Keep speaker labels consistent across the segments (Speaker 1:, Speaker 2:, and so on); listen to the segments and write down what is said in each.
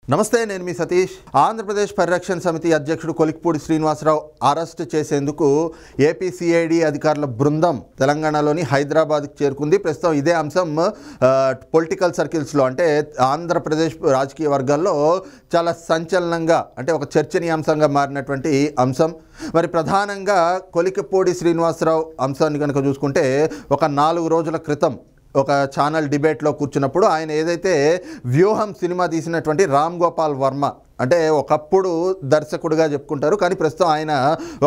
Speaker 1: నమస్తే, నేను మీ సతీష్. ఆంధ్రప్రదేశ్ పరిరక్షణ సమితి అధ్యక్షుడు కొలిక్పూడి శ్రీనివాసరావు అరెస్ట్ చేసేందుకు ఏపీసీఐడి అధికారుల బృందం తెలంగాణలోని హైదరాబాద్కి చేరుకుంది. ప్రస్తుతం ఇదే అంశం పొలిటికల్ సర్కిల్స్లో అంటే ఆంధ్రప్రదేశ్ రాజకీయ వర్గాల్లో చాలా సంచలనంగా అంటే ఒక చర్చనీయాంశంగా మారినటువంటి అంశం. మరి ప్రధానంగా కొలిక్పూడి శ్రీనివాసరావు అంశాన్ని కనుక చూసుకుంటే ఒక 4 రోజుల క్రితం ఒక ఛానల్ డిబేట్లో కూర్చున్నప్పుడు ఆయన ఏదైతే వ్యూహం సినిమా తీసినటువంటి రామ్ గోపాల్ వర్మ అంటే ఒకప్పుడు దర్శకుడిగా చెప్పుకుంటారు, కానీ ప్రస్తుతం ఆయన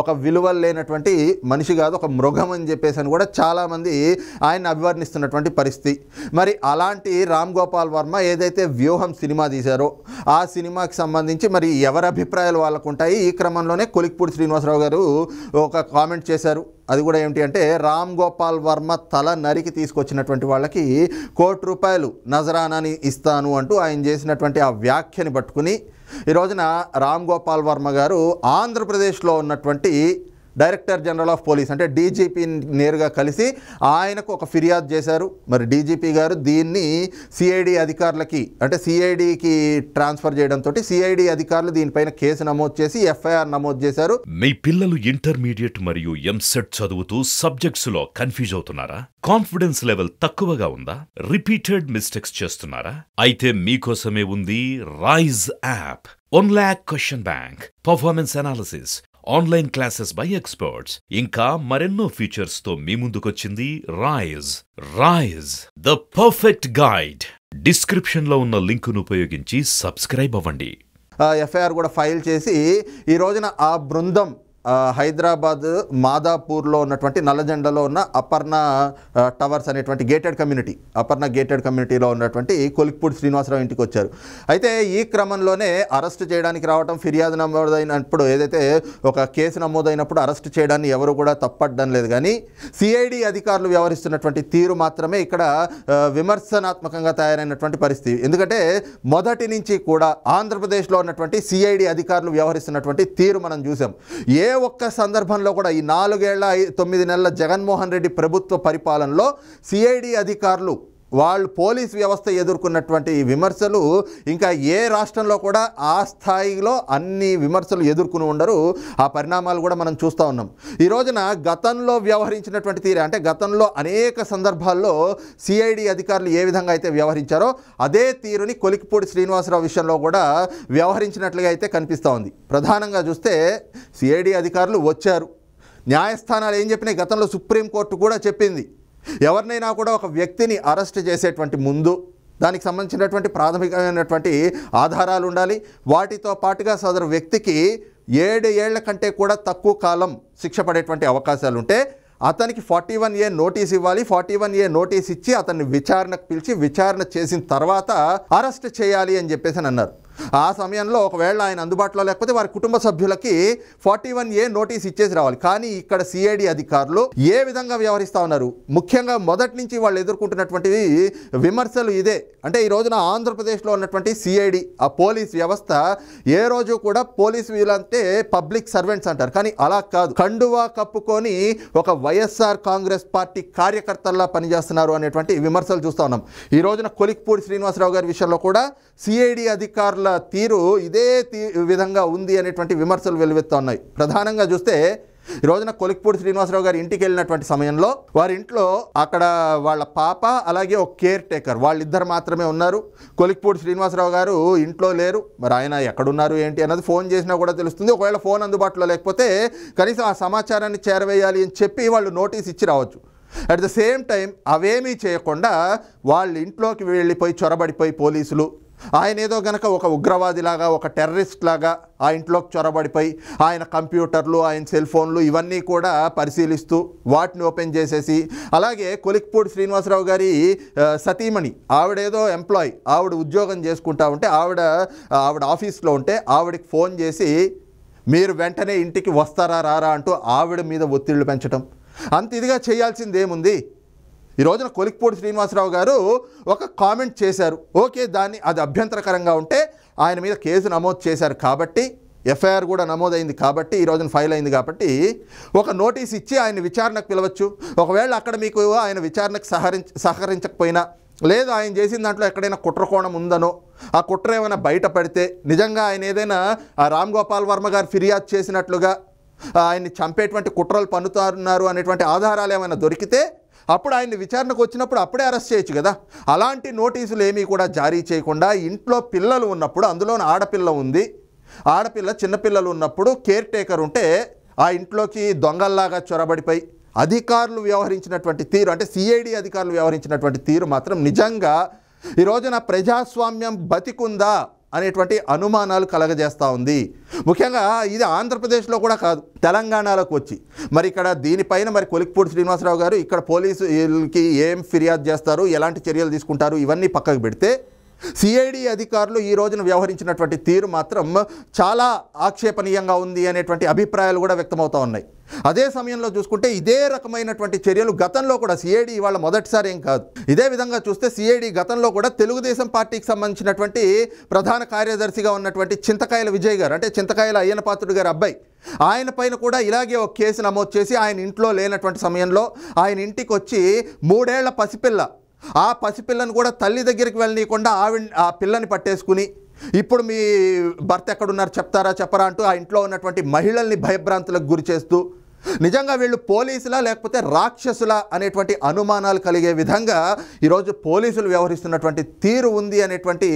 Speaker 1: ఒక విలువలు లేనటువంటి మనిషి కాదు, ఒక మృగం అని చెప్పేసి అని కూడా చాలామంది ఆయన అభివర్ణిస్తున్నటువంటి పరిస్థితి. మరి అలాంటి రామ్ గోపాల్ వర్మ ఏదైతే వ్యూహం సినిమా తీశారో ఆ సినిమాకి సంబంధించి మరి ఎవరి అభిప్రాయాలు వాళ్ళకు ఉంటాయి. ఈ క్రమంలోనే కొలిక్పూడి శ్రీనివాసరావు గారు ఒక కామెంట్ చేశారు. అది కూడా ఏమిటి అంటే, రామ్ గోపాల్ వర్మ తల నరికి తీసుకొచ్చినటువంటి వాళ్ళకి ₹1 నజరానాని ఇస్తాను అంటూ ఆయన చేసినటువంటి ఆ వ్యాఖ్యని పట్టుకుని ఈ రోజున రామ్ గోపాల్ వర్మ గారు ఆంధ్రప్రదేశ్లో ఉన్నటువంటి డైరెక్టర్ జనరల్ ఆఫ్ పోలీస్ అంటే డీజీపీని నేరుగా కలిసి ఆయనకు ఒక ఫిర్యాదు చేశారు. మరి డీజీపీ గారు దీన్ని సిఐడి అధికారులకి అంటే సిఐడికి ట్రాన్స్ఫర్ చేయడంతో సిఐడి అధికారులు దీనిపైన కేసు నమోదు చేసి ఎఫ్ఐఆర్ నమోదు చేశారు.
Speaker 2: మీ పిల్లలు ఇంటర్మీడియట్ మరియు ఎంసెట్ చదువుతూ సబ్జెక్ట్స్ లో కన్ఫ్యూజ్ అవుతున్నారా? కాన్ఫిడెన్స్ లెవెల్ తక్కువగా ఉందా? రిపీటెడ్ మిస్టేక్స్ చేస్తున్నారా? అయితే మీకోసమే ఉంది Rise app. 1 lakh question bank, performance analysis, online classes by experts, ఇంకా మరెన్నో ఫీచర్స్ తో మీ ముందుకొచ్చింది Rise the perfect guide. Description లో ఉన్న లింకును ఉపయోగించి సబ్స్క్రైబ్ అవ్వండి.
Speaker 1: ఎఫ్ఐఆర్ కూడా ఫైల్ చేసి ఈ రోజున ఆ బృందం హైదరాబాద్ మాదాపూర్లో ఉన్నటువంటి నల్లజెండలో ఉన్న అపర్ణ టవర్స్ అనేటువంటి అపర్ణ గేటెడ్ కమ్యూనిటీలో ఉన్నటువంటి కొలిక్పూడి శ్రీనివాసరావు ఇంటికి వచ్చారు. అయితే ఈ క్రమంలోనే అరెస్ట్ చేయడానికి రావడం, ఫిర్యాదు నమోదైనప్పుడు ఏదైతే ఒక కేసు నమోదైనప్పుడు అరెస్ట్ చేయడాన్ని ఎవరు కూడా తప్పడం లేదు. కానీ సిఐడి అధికారులు వ్యవహరిస్తున్నటువంటి తీరు మాత్రమే ఇక్కడ విమర్శనాత్మకంగా తయారైనటువంటి పరిస్థితి. ఎందుకంటే మొదటి నుంచి కూడా ఆంధ్రప్రదేశ్లో ఉన్నటువంటి సిఐడి అధికారులు వ్యవహరిస్తున్నటువంటి తీరు మనం చూసాం. ఏ ఒక్క సందర్భంలో కూడా ఈ 4 ఏళ్ల 9 నెలల జగన్మోహన్ రెడ్డి ప్రభుత్వ పరిపాలనలో సిఐడి అధికారులు వాళ్ళు పోలీస్ వ్యవస్థ ఎదుర్కొన్నటువంటి విమర్శలు ఇంకా ఏ రాష్ట్రంలో కూడా ఆ స్థాయిలో అన్ని విమర్శలు ఎదుర్కొని ఉండరు. ఆ పరిణామాలు కూడా మనం చూస్తూ ఉన్నాం. ఈ రోజున గతంలో వ్యవహరించినటువంటి తీరే అంటే గతంలో అనేక సందర్భాల్లో సిఐడి అధికారులు ఏ విధంగా అయితే వ్యవహరించారో అదే తీరుని కొలిక్పూడి శ్రీనివాసరావు విషయంలో కూడా వ్యవహరించినట్లుగా అయితే కనిపిస్తూ ఉంది. ప్రధానంగా చూస్తే సిఐడి అధికారులు వచ్చారు, న్యాయస్థానాలు ఏం చెప్పినాయి, గతంలో సుప్రీంకోర్టు కూడా చెప్పింది, ఎవరినైనా కూడా ఒక వ్యక్తిని అరెస్ట్ చేసేటువంటి ముందు దానికి సంబంధించినటువంటి ప్రాథమికమైనటువంటి ఆధారాలు ఉండాలి. వాటితో పాటుగా సదరు వ్యక్తికి 7 ఏళ్ల కంటే కూడా తక్కువ కాలం శిక్ష పడేటువంటి అవకాశాలు ఉంటే అతనికి 41A నోటీస్ ఇవ్వాలి. 41A నోటీస్ ఇచ్చి అతన్ని విచారణకు పిలిచి విచారణ చేసిన తర్వాత అరెస్ట్ చేయాలి అని చెప్పేసి అన్నారు. ఆ సమయంలో ఒకవేళ ఆయన అందుబాటులో లేకపోతే వారి కుటుంబ సభ్యులకి 41A నోటీస్ ఇచ్చేసి రావాలి. కానీ ఇక్కడ సిఐడి అధికారులు ఏ విధంగా వ్యవహరిస్తూ ఉన్నారు, ముఖ్యంగా మొదటి నుంచి వాళ్ళు ఎదుర్కొంటున్నటువంటి విమర్శలు ఇదే. అంటే ఈ రోజున ఆంధ్రప్రదేశ్లో ఉన్నటువంటి సిఐడి ఆ పోలీస్ వ్యవస్థ ఏ రోజు కూడా పోలీస్ వీళ్ళంటే పబ్లిక్ సర్వెంట్స్ అంటారు, కానీ అలా కాదు, కండువా కప్పుకొని ఒక వైఎస్ఆర్ కాంగ్రెస్ పార్టీ కార్యకర్తల్లా పనిచేస్తున్నారు అనేటువంటి విమర్శలు చూస్తూ ఉన్నాం. ఈ రోజున కొలిక్పూడి శ్రీనివాసరావు గారి విషయంలో కూడా సిఐడి అధికారుల తీరు ఇదే విధంగా ఉంది అనేటువంటి విమర్శలు వెలువెత్తా ఉన్నాయి. ప్రధానంగా చూస్తే ఈ రోజున కొలిక్పూడి శ్రీనివాసరావు గారి ఇంటికి వెళ్ళినటువంటి సమయంలో వారి ఇంట్లో అక్కడ వాళ్ళ పాప అలాగే ఒక కేర్ టేకర్ వాళ్ళిద్దరు మాత్రమే ఉన్నారు. కొలిక్పూడి శ్రీనివాసరావు గారు ఇంట్లో లేరు. మరి ఆయన ఎక్కడున్నారు ఏంటి అన్నది ఫోన్ చేసినా కూడా తెలుస్తుంది. ఒకవేళ ఫోన్ అందుబాటులో లేకపోతే కనీసం ఆ సమాచారాన్ని చేరవేయాలి అని చెప్పి వాళ్ళు నోటీస్ ఇచ్చి రావచ్చు. అట్ ద సేమ్ టైం అవేమీ చేయకుండా వాళ్ళ ఇంట్లోకి వెళ్ళిపోయి చొరబడిపోయి పోలీసులు ఆయన ఏదో గనక ఒక ఉగ్రవాదిలాగా ఒక టెర్రరిస్ట్ లాగా ఆ ఇంట్లోకి చొరబడిపోయి ఆయన కంప్యూటర్లు ఆయన సెల్ ఫోన్లు ఇవన్నీ కూడా పరిశీలిస్తూ వాటిని ఓపెన్ చేసేసి, అలాగే కొలిక్పూడి శ్రీనివాసరావు గారి సతీమణి ఆవిడేదో ఎంప్లాయీ, ఆవిడ ఉద్యోగం చేసుకుంటా ఉంటే ఆవిడ ఆఫీస్లో ఉంటే ఆవిడకి ఫోన్ చేసి మీరు వెంటనే ఇంటికి వస్తారా రారా అంటూ ఆవిడ మీద ఒత్తిళ్లు పెంచడం. అంత ఇదిగా చేయాల్సింది ఏముంది? ఈ రోజున కొలిక్పూడి శ్రీనివాసరావు గారు ఒక కామెంట్ చేశారు, ఓకే, అది అభ్యంతరకరంగా ఉంటే ఆయన మీద కేసు నమోదు చేశారు కాబట్టి ఎఫ్ఐఆర్ కూడా నమోదైంది కాబట్టి ఈ రోజున ఫైల్ అయింది కాబట్టి ఒక నోటీస్ ఇచ్చి ఆయన విచారణకు పిలవచ్చు. ఒకవేళ అక్కడ మీకు ఆయన విచారణకు సహకరించకపోయినా లేదు ఆయన చేసిన దాంట్లో ఎక్కడైనా కుట్రకోణం ఉందనో, ఆ కుట్ర ఏమైనా బయటపడితే, నిజంగా ఆయన ఏదైనా రామ్ గోపాల్ వర్మ గారు ఫిర్యాదు చేసినట్లుగా ఆయన్ని చంపేటువంటి కుట్రలు పన్నుతున్నారు అనేటువంటి ఆధారాలు ఏమైనా దొరికితే అప్పుడు ఆయన్ని విచారణకు వచ్చినప్పుడు అప్పుడే అరెస్ట్ చేయొచ్చు కదా. అలాంటి నోటీసులు ఏమీ కూడా జారీ చేయకుండా ఇంట్లో పిల్లలు ఉన్నప్పుడు, అందులో ఆడపిల్ల ఉంది, ఆడపిల్ల చిన్నపిల్లలు ఉన్నప్పుడు కేర్ టేకర్ ఉంటే ఆ ఇంట్లోకి దొంగల్లాగా చొరబడిపోయి అధికారులు వ్యవహరించినటువంటి తీరు, అంటే సిఐడి అధికారులు వ్యవహరించినటువంటి తీరు మాత్రం నిజంగా ఈ రోజున ప్రజాస్వామ్యం బతికుందా అనేటువంటి అనుమానాలు కలగజేస్తూ ఉంది. ముఖ్యంగా ఇది ఆంధ్రప్రదేశ్లో కూడా కాదు, తెలంగాణలోకి వచ్చి మరి ఇక్కడ దీనిపైన మరి కొలిక్పూడి శ్రీనివాసరావు గారు ఇక్కడ పోలీసులకి ఏం ఫిర్యాదు చేస్తారు, ఎలాంటి చర్యలు తీసుకుంటారు, ఇవన్నీ పక్కకు పెడితే సిఐడి అధికారులు ఈ రోజున వ్యవహరించినటువంటి తీరు మాత్రం చాలా ఆక్షేపణీయంగా ఉంది అనేటువంటి అభిప్రాయాలు కూడా వ్యక్తమవుతూ ఉన్నాయి. అదే సమయంలో చూసుకుంటే ఇదే రకమైనటువంటి చర్యలు గతంలో కూడా సిఐడి ఇవాళ మొదటిసారి ఏం కాదు. ఇదే విధంగా చూస్తే సిఐడి గతంలో కూడా తెలుగుదేశం పార్టీకి సంబంధించినటువంటి ప్రధాన కార్యదర్శిగా ఉన్నటువంటి చింతకాయల విజయ్ గారు, అంటే చింతకాయల అయ్యన్న పాత్రుడు గారి అబ్బాయి, ఆయన పైన కూడా ఇలాగే ఒక కేసు నమోదు చేసి ఆయన ఇంట్లో లేనటువంటి సమయంలో ఆయన ఇంటికి వచ్చి 3 ఏళ్ల పసిపిల్ల, ఆ పసిపిల్లను కూడా తల్లి దగ్గరికి వెళ్ళనీయకుండా ఆ పిల్లని పట్టేసుకుని ఇప్పుడు మీ భర్త ఎక్కడున్నారు చెప్తారా చెప్పరా అంటూ ఆ ఇంట్లో ఉన్నటువంటి మహిళల్ని భయభ్రాంతులకు గురి చేస్తూ నిజంగా వీళ్ళు పోలీసులా లేకపోతే రాక్షసులా అనేటువంటి అనుమానాలు కలిగే విధంగా ఈరోజు పోలీసులు వ్యవహరిస్తున్నటువంటి తీరు ఉంది అనేటువంటి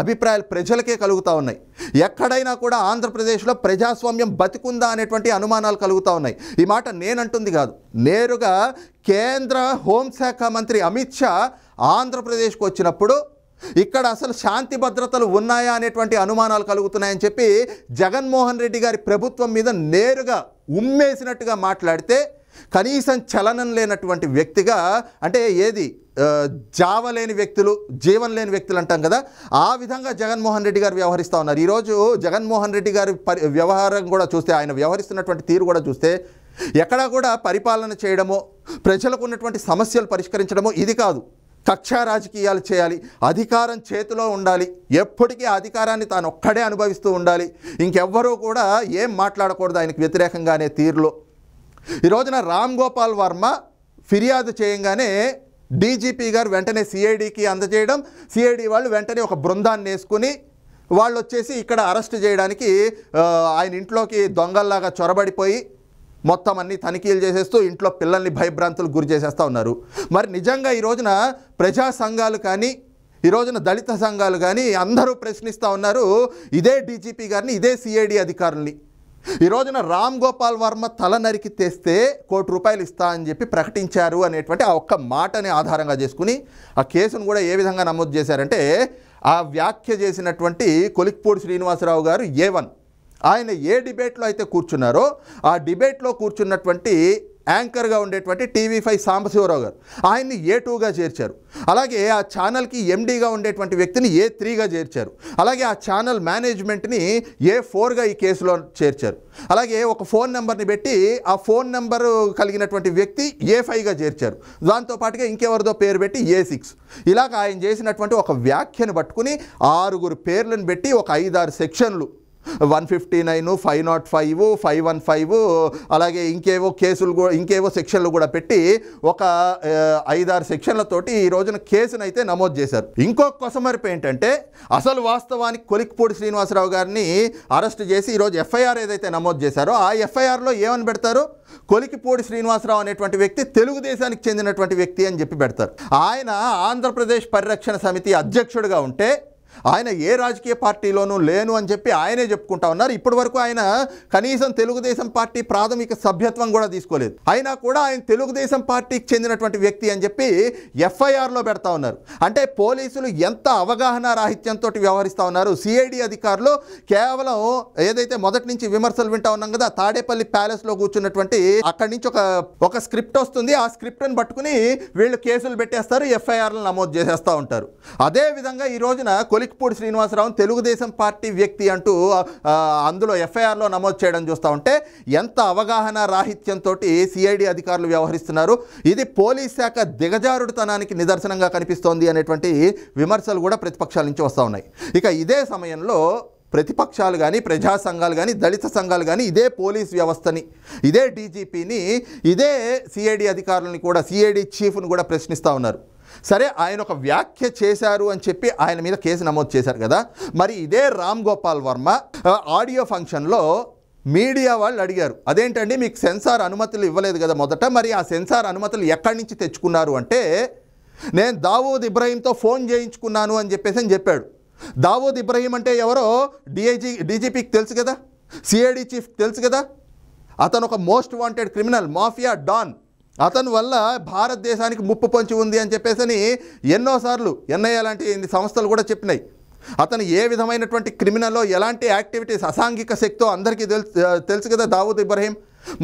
Speaker 1: అభిప్రాయాలు ప్రజలకే కలుగుతూ ఉన్నాయి. ఎక్కడైనా కూడా ఆంధ్రప్రదేశ్లో ప్రజాస్వామ్యం బతికుందా అనేటువంటి అనుమానాలు కలుగుతూ ఉన్నాయి. ఈ మాట నేనంటుంది కాదు, నేరుగా కేంద్ర హోంశాఖ మంత్రి అమిత్ షా ఆంధ్రప్రదేశ్కు వచ్చినప్పుడు ఇక్కడ అసలు శాంతి భద్రతలు ఉన్నాయా అనేటువంటి అనుమానాలు కలుగుతున్నాయని చెప్పి జగన్మోహన్ రెడ్డి గారి ప్రభుత్వం మీద నేరుగా ఉమ్మేసినట్టుగా మాట్లాడితే కనీసం చలనం లేనటువంటి వ్యక్తిగా, అంటే ఏది జావలేని వ్యక్తులు, జీవం లేని వ్యక్తులు అంటాం కదా, ఆ విధంగా జగన్మోహన్ రెడ్డి గారు వ్యవహరిస్తూ ఉన్నారు. ఈరోజు జగన్మోహన్ రెడ్డి గారి వ్యవహారం కూడా చూస్తే, ఆయన వ్యవహరిస్తున్నటువంటి తీరు కూడా చూస్తే ఎక్కడా కూడా పరిపాలన చేయడమో ప్రజలకు ఉన్నటువంటి సమస్యలు పరిష్కరించడమో ఇది కాదు. కక్షా రాజకీయాలు చేయాలి, అధికారం చేతిలో ఉండాలి, ఎప్పటికీ ఆ అధికారాన్ని తాను ఒక్కడే అనుభవిస్తూ ఉండాలి, ఇంకెవ్వరూ కూడా ఏం మాట్లాడకూడదు ఆయనకు వ్యతిరేకంగా అనే తీరులో ఈ రోజున రామ్ గోపాల్ వర్మ ఫిర్యాదు చేయంగానే డీజీపీ గారు వెంటనే సిఐడికి అందజేయడం, సిఐడి వాళ్ళు వెంటనే ఒక బృందాన్ని వేసుకుని వాళ్ళు వచ్చేసి ఇక్కడ అరెస్ట్ చేయడానికి ఆయన ఇంట్లోకి దొంగల్లాగా చొరబడిపోయి మొత్తం అన్ని తనిఖీలు చేసేస్తూ ఇంట్లో పిల్లల్ని భయభ్రాంతులకు గురి చేసేస్తూ ఉన్నారు. మరి నిజంగా ఈ రోజున ప్రజా సంఘాలు కానీ, ఈ రోజున దళిత సంఘాలు కానీ అందరూ ప్రశ్నిస్తూ ఉన్నారు ఇదే డీజీపీ గారిని, ఇదే సిఐడి అధికారుల్ని. ఈ రోజున రామ్ గోపాల్ వర్మ తల నరికి తెస్తే ₹1 కోటి ఇస్తా అని చెప్పి ప్రకటించారు అనేటువంటి ఆ ఒక్క మాటని ఆధారంగా చేసుకుని ఆ కేసును కూడా ఏ విధంగా నమోదు చేశారంటే, ఆ వ్యాఖ్య చేసినటువంటి కొలిక్పూడి శ్రీనివాసరావు గారు A1, ఆయన ఏ డిబేట్లో అయితే కూర్చున్నారో ఆ డిబేట్లో కూర్చున్నటువంటి యాంకర్గా ఉండేటువంటి TV5 సాంబశివరావు గారు ఆయన్ని A2గా చేర్చారు. అలాగే ఆ ఛానల్కి ఎండీగా ఉండేటువంటి వ్యక్తిని A3గా చేర్చారు. అలాగే ఆ ఛానల్ మేనేజ్మెంట్ని A4గా ఈ కేసులో చేర్చారు. అలాగే ఒక ఫోన్ నెంబర్ని పెట్టి ఆ ఫోన్ నెంబరు కలిగినటువంటి వ్యక్తి A5గా చేర్చారు. దాంతోపాటుగా ఇంకెవరిదో పేరు పెట్టి A6. ఇలాగ ఆయన చేసినటువంటి ఒక వ్యాఖ్యను పట్టుకుని 6 పేర్లను పెట్టి ఒక 5-6 సెక్షన్లు 159, 505, 515 అలాగే ఇంకేవో కేసులు కూడా, ఇంకేవో సెక్షన్లు కూడా పెట్టి ఒక 5-6 సెక్షన్లతోటి ఈ రోజున కేసును అయితే నమోదు చేశారు. ఇంకొక కొసమరిపు ఏంటంటే, అసలు వాస్తవానికి కొలిక్పూడి శ్రీనివాసరావు గారిని అరెస్ట్ చేసి ఈరోజు FIR ఏదైతే నమోదు చేశారో ఆ FIRలో ఏమని పెడతారు, కొలిక్పూడి శ్రీనివాసరావు అనేటువంటి వ్యక్తి తెలుగుదేశానికి చెందినటువంటి వ్యక్తి అని చెప్పి పెడతారు. ఆయన ఆంధ్రప్రదేశ్ పరిరక్షణ సమితి అధ్యక్షుడిగా ఉంటే ఆయన ఏ రాజకీయ పార్టీలోనూ లేను అని చెప్పి ఆయనే చెప్పుకుంటా ఉన్నారు. ఇప్పటి వరకు ఆయన కనీసం తెలుగుదేశం పార్టీ ప్రాథమిక సభ్యత్వం కూడా తీసుకోలేదు. అయినా కూడా ఆయన తెలుగుదేశం పార్టీకి చెందినటువంటి వ్యక్తి అని చెప్పి FIRలో పెడతా ఉన్నారు. అంటే పోలీసులు ఎంత అవగాహన రాహిత్యంతో వ్యవహరిస్తూ ఉన్నారు. సిఐడి అధికారులు కేవలం ఏదైతే మొదటి నుంచి విమర్శలు వింటా ఉన్నాం కదా, తాడేపల్లి ప్యాలెస్లో కూర్చున్నటువంటి అక్కడి నుంచి ఒక స్క్రిప్ట్ వస్తుంది, ఆ స్క్రిప్ట్ని పట్టుకుని వీళ్ళు కేసులు పెట్టేస్తారు, FIRలు నమోదు చేసేస్తూ ఉంటారు. అదేవిధంగా ఈ రోజున కొలిక్పూడి శ్రీనివాసరావు తెలుగుదేశం పార్టీ వ్యక్తి అంటూ అందులో FIRలో నమోదు చేయడం చూస్తూ ఉంటే ఎంత అవగాహన రాహిత్యంతో సిఐడి అధికారులు వ్యవహరిస్తున్నారు. ఇది పోలీస్ శాఖ దిగజారుడుతనానికి నిదర్శనంగా కనిపిస్తోంది అనేటువంటి విమర్శలు కూడా ప్రతిపక్షాల నుంచి వస్తూ ఉన్నాయి. ఇక ఇదే సమయంలో ప్రతిపక్షాలు కానీ, ప్రజా సంఘాలు కానీ, దళిత సంఘాలు కానీ ఇదే పోలీస్ వ్యవస్థని, ఇదే డీజీపీని, ఇదే సిఐడి అధికారులని కూడా, సిఐడి చీఫ్ను కూడా ప్రశ్నిస్తూ ఉన్నారు. సరే, ఆయన ఒక వ్యాఖ్య చేశారు అని చెప్పి ఆయన మీద కేసు నమోదు చేశారు కదా. మరి ఇదే రామ్ గోపాల్ వర్మ ఆడియో ఫంక్షన్లో మీడియా వాళ్ళు అడిగారు, అదేంటండి మీకు సెన్సార్ అనుమతులు ఇవ్వలేదు కదా మొదట, మరి ఆ సెన్సార్ అనుమతులు ఎక్కడి నుంచి తెచ్చుకున్నారు అంటే, నేను దావూద్ ఇబ్రహీంతో ఫోన్ చేయించుకున్నాను అని చెప్పాడు. దావూద్ ఇబ్రహీం అంటే ఎవరో డీజీపీకి తెలుసు కదా, సిఐడి చీఫ్ తెలుసు కదా. అతను ఒక most wanted criminal, mafia don. అతని వల్ల భారతదేశానికి ముప్పు పొంచి ఉంది అని చెప్పేసి ఎన్నోసార్లు ఎన్ఐఏ లాంటి సంస్థలు కూడా చెప్పినాయి. అతను ఏ విధమైనటువంటి క్రిమినల్లో ఎలాంటి యాక్టివిటీస్, అసాంఘిక శక్తో అందరికీ తెలుసు కదా దావూద్ ఇబ్రహీం.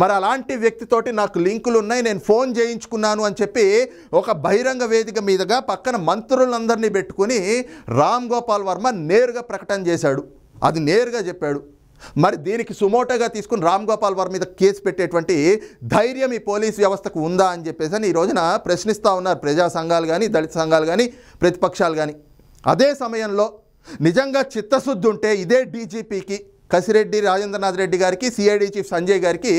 Speaker 1: మరి అలాంటి వ్యక్తితోటి నాకు లింకులు ఉన్నాయి, నేను ఫోన్ చేయించుకున్నాను అని చెప్పి ఒక బహిరంగ వేదిక మీదుగా పక్కన మంత్రులందరినీ పెట్టుకుని రామ్ గోపాల్ వర్మ నేరుగా ప్రకటన చేశాడు. అది నేరుగా చెప్పాడు. మరి దీనికి సుమోటోగా తీసుకుని రామ్ గోపాల్ వర్మ మీద కేసు పెట్టేటువంటి ధైర్యం ఈ పోలీస్ వ్యవస్థకు ఉందా అని చెప్పేసి ఈ రోజున ప్రశ్నిస్తూ ఉన్నారు ప్రజా సంఘాలు కానీ, దళిత సంఘాలు కానీ, ప్రతిపక్షాలు కానీ. అదే సమయంలో నిజంగా చిత్తశుద్ధి ఉంటే ఇదే డీజీపీకి కసిరెడ్డి రాజేంద్రనాథ్ రెడ్డి గారికి, సిఐడి చీఫ్ సంజయ్ గారికి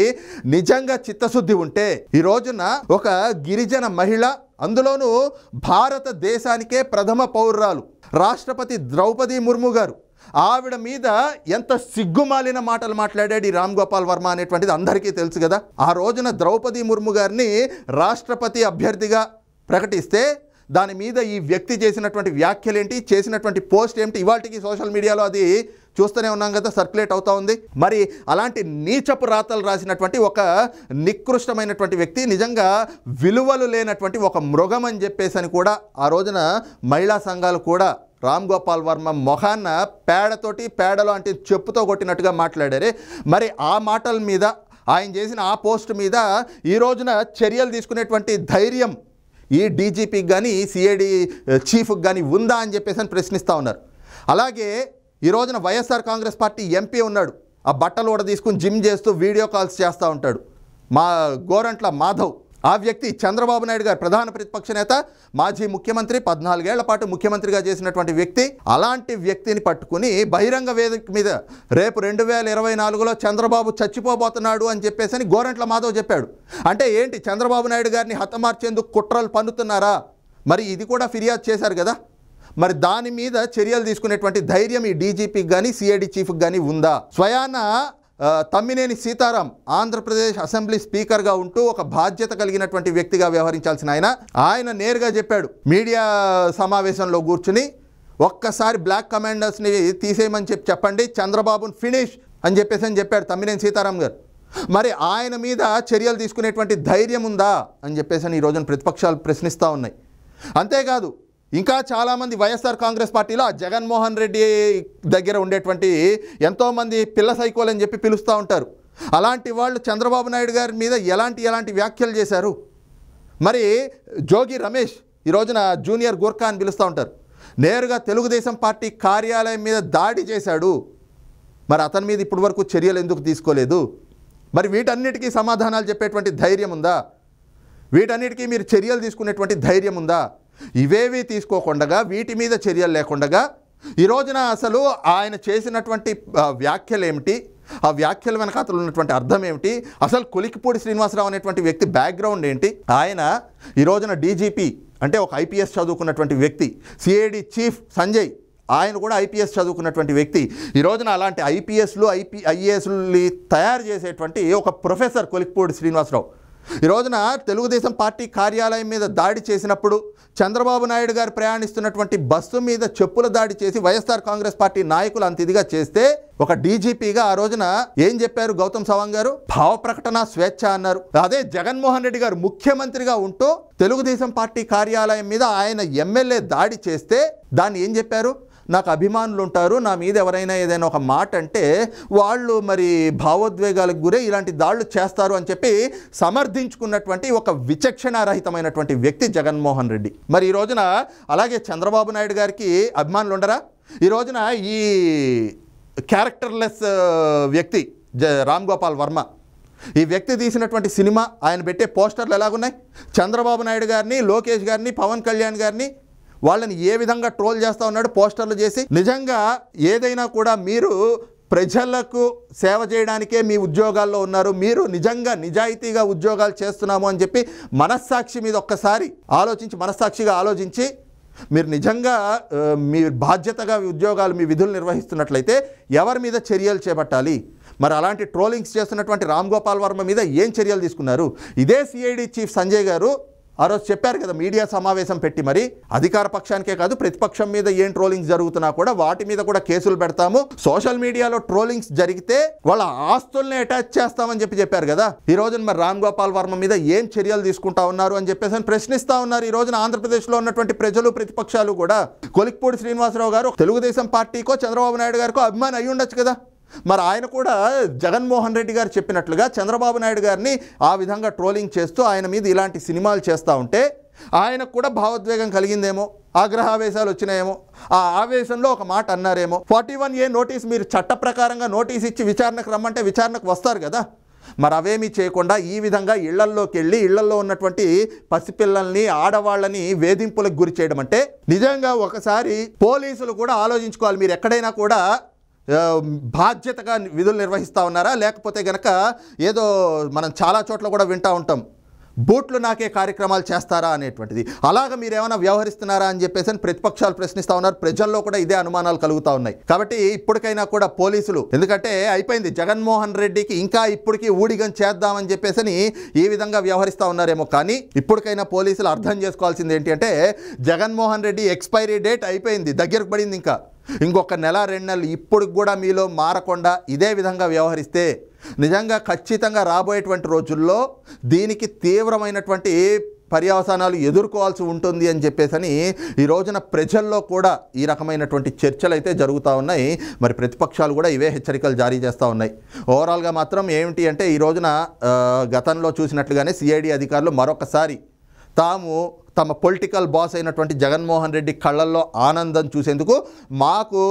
Speaker 1: నిజంగా చిత్తశుద్ధి ఉంటే ఈ రోజున ఒక గిరిజన మహిళ, అందులోనూ భారతదేశానికే ప్రథమ పౌరురాలు రాష్ట్రపతి ద్రౌపది ముర్ము గారు, ఆవిడ మీద ఎంత సిగ్గుమాలిన మాటలు మాట్లాడాడు ఈ రామ్ గోపాల్ వర్మ అనేటువంటిది అందరికీ తెలుసు కదా. ఆ రోజున ద్రౌపది ముర్ము గారిని రాష్ట్రపతి అభ్యర్థిగా ప్రకటిస్తే దాని మీద ఈ వ్యక్తి చేసినటువంటి వ్యాఖ్యలేంటి, చేసినటువంటి పోస్ట్ ఏమిటి, ఇవాళకి సోషల్ మీడియాలో అది చూస్తూనే ఉన్నాం కదా, సర్క్యులేట్ అవుతూ ఉంది. మరి అలాంటి నీచపు రాతలు రాసినటువంటి ఒక నికృష్టమైనటువంటి వ్యక్తి, నిజంగా విలువలు లేనటువంటి ఒక మృగం అని చెప్పేసి కూడా ఆ రోజున మహిళా సంఘాలు కూడా రామ్ గోపాల్ వర్మ మొహాన్న పేడలో అంటే చెప్పుతో కొట్టినట్టుగా మాట్లాడారే. మరి ఆ మాటల మీద, ఆయన చేసిన ఆ పోస్ట్ మీద ఈ రోజున చర్యలు తీసుకునేటువంటి ధైర్యం ఈ డీజీపీకి కానీ, సిఐడి చీఫ్కి కానీ ఉందా అని చెప్పేసి ప్రశ్నిస్తూ ఉన్నారు. అలాగే ఈ రోజున వైఎస్ఆర్ కాంగ్రెస్ పార్టీ ఎంపీ ఉన్నాడు, ఆ బట్టలు కూడా తీసుకుని జిమ్ చేస్తూ వీడియో కాల్స్ చేస్తూ ఉంటాడు, మా గోరంట్ల మాధవ్. ఆ వ్యక్తి చంద్రబాబు నాయుడు గారు ప్రధాన ప్రతిపక్ష నేత, మాజీ ముఖ్యమంత్రి, 14 ఏళ్ల పాటు ముఖ్యమంత్రిగా చేసినటువంటి వ్యక్తి. అలాంటి వ్యక్తిని పట్టుకుని బహిరంగ వేదిక మీద రేపు 2024లో చంద్రబాబు చచ్చిపోబోతున్నాడు అని చెప్పేసి గోరంట్ల మాధవ్ చెప్పాడు. అంటే ఏంటి, చంద్రబాబు నాయుడు గారిని హతమార్చేందుకు కుట్రలు పన్నుతున్నారా? మరి ఇది కూడా ఫిర్యాదు చేశారు కదా. మరి దాని మీద చర్యలు తీసుకునేటువంటి ధైర్యం ఈ డీజీపీకి కానీ, సిఐడి చీఫ్కి కానీ ఉందా? స్వయాన తమ్మినేని సీతారాం ఆంధ్రప్రదేశ్ అసెంబ్లీ స్పీకర్గా ఉంటూ ఒక బాధ్యత కలిగినటువంటి వ్యక్తిగా వ్యవహరించాల్సిన ఆయన నేరుగా చెప్పాడు మీడియా సమావేశంలో కూర్చుని, ఒక్కసారి బ్లాక్ కమాండర్స్ని తీసేయమని చెప్పండి, చంద్రబాబుని ఫినిష్ అని చెప్పాడు తమ్మినేని సీతారాం గారు. మరి ఆయన మీద చర్యలు తీసుకునేటువంటి ధైర్యం ఉందా అని చెప్పేసి ఈ రోజున ప్రతిపక్షాలు ప్రశ్నిస్తూ ఉన్నాయి. అంతేకాదు, ఇంకా చాలామంది వైఎస్ఆర్ కాంగ్రెస్ పార్టీలో జగన్మోహన్ రెడ్డి దగ్గర ఉండేటువంటి ఎంతోమంది పిల్ల సైకోలు అని చెప్పి పిలుస్తూ ఉంటారు. అలాంటి వాళ్ళు చంద్రబాబు నాయుడు గారి మీద ఎలాంటి వ్యాఖ్యలు చేశారు? మరి జోగి రమేష్ ఈ రోజున జూనియర్ గూర్ఖా అని పిలుస్తూ ఉంటారు, నేరుగా తెలుగుదేశం పార్టీ కార్యాలయం మీద దాడి చేశాడు. మరి అతని మీద ఇప్పటి వరకు చర్యలు ఎందుకు తీసుకోలేదు? మరి వీటన్నిటికీ సమాధానాలు చెప్పేటువంటి ధైర్యం ఉందా? వీటన్నిటికీ మీరు చర్యలు తీసుకునేటువంటి ధైర్యం ఉందా? ఇవేవి తీసుకోకుండా, వీటి మీద చర్యలు లేకుండా ఈ రోజున అసలు ఆయన చేసినటువంటి వ్యాఖ్యలు ఏమిటి, ఆ వ్యాఖ్యల వెనకాతలు ఉన్నటువంటి అర్థం ఏమిటి, అసలు కొలికిపూడి శ్రీనివాసరావు అనేటువంటి వ్యక్తి బ్యాక్గ్రౌండ్ ఏంటి? ఆయన ఈ రోజున డీజీపీ అంటే ఒక ఐపీఎస్ చదువుకున్నటువంటి వ్యక్తి, సిఐడి చీఫ్ సంజయ్ ఆయన కూడా ఐపీఎస్ చదువుకున్నటువంటి వ్యక్తి. ఈ రోజున అలాంటి ఐపీఎస్లు ఐఏఎస్లు తయారు చేసేటువంటి ఒక ప్రొఫెసర్ కొలికిపూడి శ్రీనివాసరావు ఈ రోజున తెలుగుదేశం పార్టీ కార్యాలయం మీద దాడి చేసినప్పుడు, చంద్రబాబు నాయుడు గారు ప్రయాణిస్తున్నటువంటి బస్సు మీద చెప్పుల దాడి చేసి వైఎస్ఆర్ కాంగ్రెస్ పార్టీ నాయకులు అంత ఇదిగా చేస్తే, ఒక డీజీపీగా ఆ రోజున ఏం చెప్పారు గౌతమ్ సవాంగ్ గారు? భావ ప్రకటన స్వేచ్ఛ అన్నారు. అదే జగన్మోహన్ రెడ్డి గారు ముఖ్యమంత్రిగా ఉంటూ తెలుగుదేశం పార్టీ కార్యాలయం మీద ఆయన ఎమ్మెల్యే దాడి చేస్తే దాన్ని ఏం చెప్పారు? నాకు అభిమానులు ఉంటారు, నా మీద ఎవరైనా ఏదైనా ఒక మాట అంటే వాళ్ళు మరి భావోద్వేగాలకు గురే ఇలాంటి దాడులు చేస్తారు అని చెప్పి సమర్థించుకున్నటువంటి ఒక విచక్షణారహితమైనటువంటి వ్యక్తి జగన్మోహన్ రెడ్డి. మరి ఈ రోజున అలాగే చంద్రబాబు నాయుడు గారికి అభిమానులు ఉండరా? ఈ రోజున ఈ క్యారెక్టర్లెస్ వ్యక్తి రామ్ గోపాల్ వర్మ, ఈ వ్యక్తి తీసినటువంటి సినిమా, ఆయన పెట్టే పోస్టర్లు ఎలాగున్నాయి? చంద్రబాబు నాయుడు గారిని, లోకేష్ గారిని, పవన్ కళ్యాణ్ గారిని వాళ్ళని ఏ విధంగా ట్రోల్ చేస్తూ ఉన్నాడు పోస్టర్లు చేసి. నిజంగా ఏదైనా కూడా మీరు ప్రజలకు సేవ చేయడానికే మీ ఉద్యోగాల్లో ఉన్నారు, మీరు నిజంగా నిజాయితీగా ఉద్యోగాలు చేస్తున్నాము అని చెప్పి మనస్సాక్షి మీద ఒక్కసారి మనస్సాక్షిగా ఆలోచించి మీరు నిజంగా మీ బాధ్యతగా ఉద్యోగాలు మీ విధులు నిర్వహిస్తున్నట్లయితే ఎవరి మీద చర్యలు చేపట్టాలి? మరి అలాంటి ట్రోలింగ్స్ చేస్తున్నటువంటి రామ్ గోపాల్ వర్మ మీద ఏం చర్యలు తీసుకున్నారు? ఇదే సిఐడి చీఫ్ సంజయ్ గారు ఆ రోజు చెప్పారు కదా, మీడియా సమావేశం పెట్టి, మరి అధికార పక్షానికే కాదు ప్రతిపక్షం మీద ఏం ట్రోలింగ్స్ జరుగుతున్నా కూడా వాటి మీద కూడా కేసులు పెడతాము, సోషల్ మీడియాలో ట్రోలింగ్స్ జరిగితే వాళ్ళ ఆస్తుల్ని అటాచ్ చేస్తామని చెప్పారు కదా. ఈ రోజున మరి రామ్ గోపాల్ వర్మ మీద ఏం చర్యలు తీసుకుంటా ఉన్నారు అని చెప్పేసి ప్రశ్నిస్తా ఉన్నారు. ఈ రోజున ఆంధ్రప్రదేశ్లో ఉన్నటువంటి ప్రజలు ప్రతిపక్షాలు కూడా. కొలిక్పూడి శ్రీనివాసరావు గారు తెలుగుదేశం పార్టీకో చంద్రబాబు నాయుడు గారికో అభిమాని అయి ఉండొచ్చు కదా, మరి ఆయన కూడా జగన్మోహన్ రెడ్డి గారు చెప్పినట్లుగా చంద్రబాబు నాయుడు గారిని ఆ విధంగా ట్రోలింగ్ చేస్తూ ఆయన మీద ఇలాంటి సినిమాలు చేస్తూ ఉంటే ఆయనకు కూడా భావోద్వేగం కలిగిందేమో, ఆగ్రహావేశాలు వచ్చినాయేమో, ఆ ఆవేశంలో ఒక మాట అన్నారేమో. 41A నోటీస్ మీరు చట్ట ప్రకారంగా నోటీస్ ఇచ్చి విచారణకు రమ్మంటే విచారణకు వస్తారు కదా, మరి అవేమీ చేయకుండా ఈ విధంగా ఇళ్లల్లోకి వెళ్ళి ఇళ్లల్లో ఉన్నటువంటి పసిపిల్లల్ని ఆడవాళ్ళని వేధింపులకు గురి చేయడం అంటే నిజంగా ఒకసారి పోలీసులు కూడా ఆలోచించుకోవాలి. మీరు ఎక్కడైనా కూడా బాధ్యతగా విధులు నిర్వహిస్తూ ఉన్నారా, లేకపోతే గనక ఏదో మనం చాలా చోట్ల కూడా వింటూ ఉంటాం బూట్లు నాకే కార్యక్రమాలు చేస్తారా అనేటువంటిది. అలాగ మీరు ఏమైనా వ్యవహరిస్తున్నారా అని చెప్పేసి ప్రతిపక్షాలు ప్రశ్నిస్తూ ఉన్నారు. ప్రజల్లో కూడా ఇదే అనుమానాలు కలుగుతూ ఉన్నాయి. కాబట్టి ఇప్పటికైనా కూడా పోలీసులు, ఎందుకంటే అయిపోయింది జగన్మోహన్ రెడ్డికి ఇంకా ఇప్పటికీ ఊడిగం చేద్దామని చెప్పేసి ఈ విధంగా వ్యవహరిస్తూ ఉన్నారేమో, కానీ ఇప్పటికైనా పోలీసులు అర్థం చేసుకోవాల్సింది ఏంటి అంటే జగన్మోహన్ రెడ్డి ఎక్స్పైరీ డేట్ అయిపోయింది, దగ్గరకు పడింది, ఇంకా ఇంకొక నెల 2 నెలలు. ఇప్పుడు కూడా మీలో మారకుండా ఇదే విధంగా వ్యవహరిస్తే నిజంగా ఖచ్చితంగా రాబోయేటువంటి రోజుల్లో దీనికి తీవ్రమైనటువంటి పర్యవసానాలు ఎదుర్కోవాల్సి ఉంటుంది అని చెప్పేసి ఈ రోజున ప్రజల్లో కూడా ఈ రకమైనటువంటి చర్చలు అయితే జరుగుతూ ఉన్నాయి. మరి ప్రతిపక్షాలు కూడా ఇవే హెచ్చరికలు జారీ చేస్తూ ఉన్నాయి. ఓవరాల్గా మాత్రం ఏమిటి అంటే ఈ రోజున గతంలో చూసినట్లుగానే సిఐడి అధికారులు మరొకసారి తమ పొలిటికల్ బాస్ అయినటువంటి జగన్మోహన్ రెడ్డి కళ్ళల్లో ఆనందం చూసేందుకు మాకు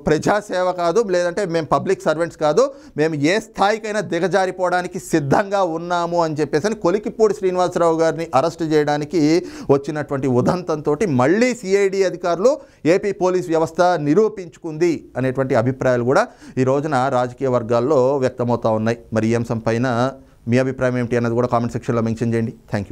Speaker 1: ప్రజాసేవ కాదు, లేదంటే మేము పబ్లిక్ సర్వెంట్స్ కాదు, మేము ఏ స్థాయికైనా దిగజారిపోవడానికి సిద్ధంగా ఉన్నాము అని చెప్పేసి కొలికిపూడి శ్రీనివాసరావు గారిని అరెస్ట్ చేయడానికి వచ్చినటువంటి ఉదంతంతో మళ్ళీ సిఐడి అధికారులు ఏపీ పోలీస్ వ్యవస్థ నిరూపించుకుంది అనేటువంటి అభిప్రాయాలు కూడా ఈ రోజున రాజకీయ వర్గాల్లో వ్యక్తమవుతూ ఉన్నాయి. మరి ఈ అంశం పైన మీ అభిప్రాయం ఏమిటి అన్నది కూడా కామెంట్ సెక్షన్లో మెన్షన్ చేయండి. Thank you.